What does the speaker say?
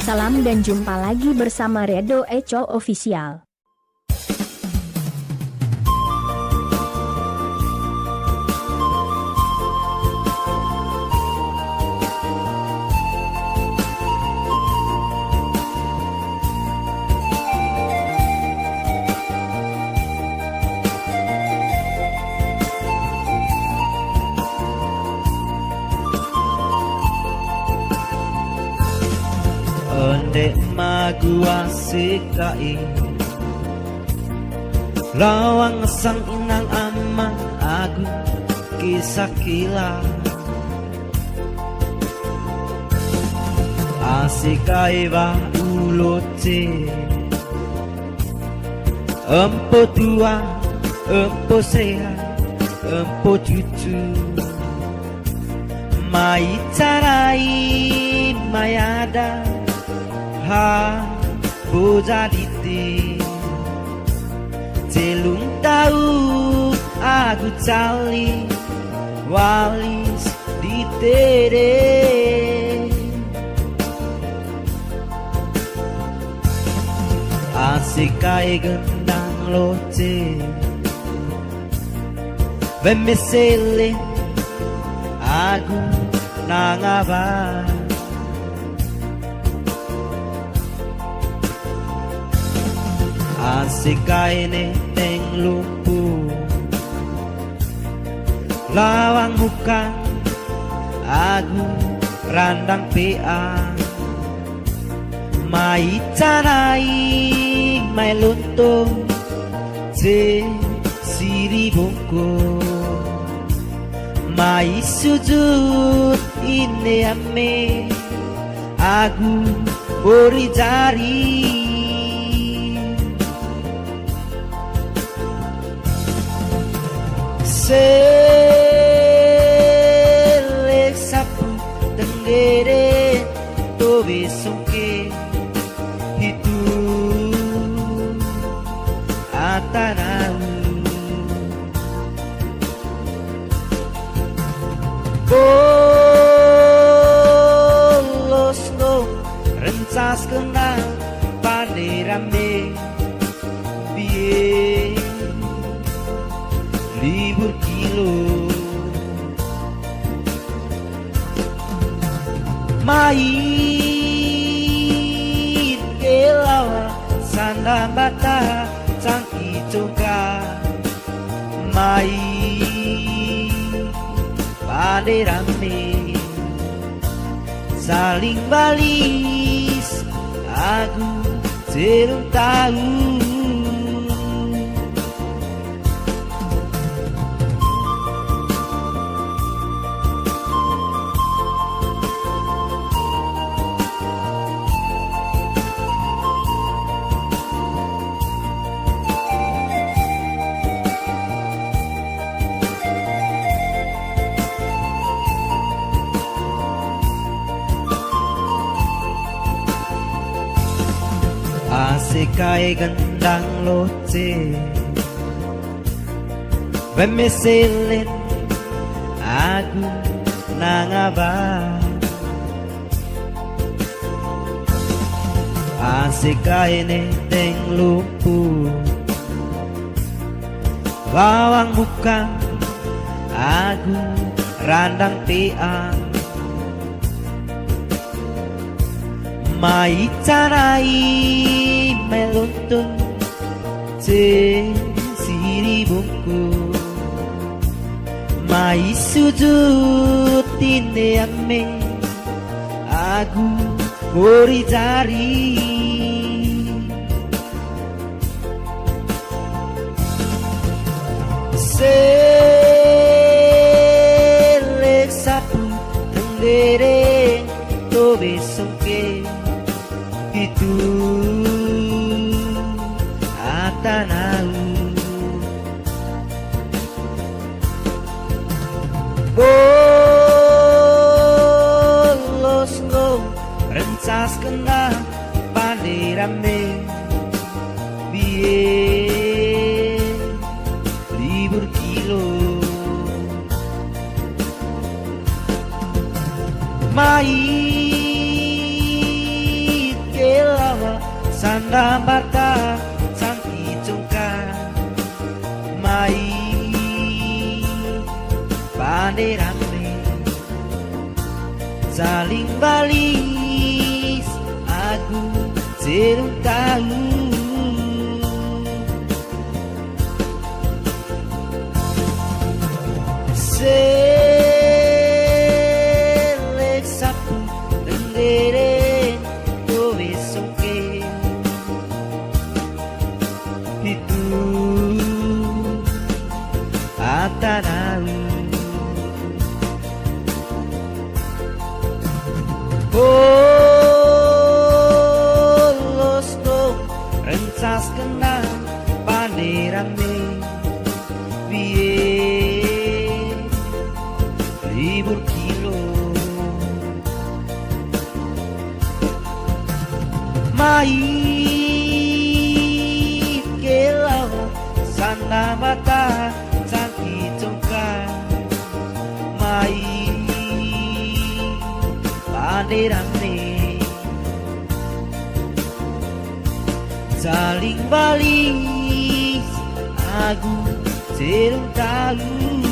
Salam dan jumpa lagi bersama Redo Eco Official. Ondek magua sekai lawang sang inang ama aku kisah kila asikai wa uloce empo tua empo sehat empo cucu mai carai mayada ha bojadite celung tahu aku cali walis di tere asik kai gendang loce bemesele aku nangaba asik kaine neng lupu lawang muka aku randang PA mai carai mai luntung je siri bongko mai sujud ini ame aku bori jari selek sapu tenggere tobe songke itu atanau bolos no rencas kena panerame biye libur kilo main kelawa sanda bata cangki coga main pada rame saling balis aku belum tahu asikai gendang loce bemeselin aku nangaba asikai neng lupu lawang buka aku randang PA mai carai melontong je siri bongko mai sujud tine ame aku bori jari selek sapu tenggere tobe songke itu atanau bolos no rencas kena panerame biye libur kilo mai sanda mata sangki congka mai panderame saling balis aku jerung tahu selek sapu rendere kowe songke itu atanau polos dong rencas kena panderame biye libur kilo mai kelau sana mata cantik congka mai panderane saling balis aku jerung tahu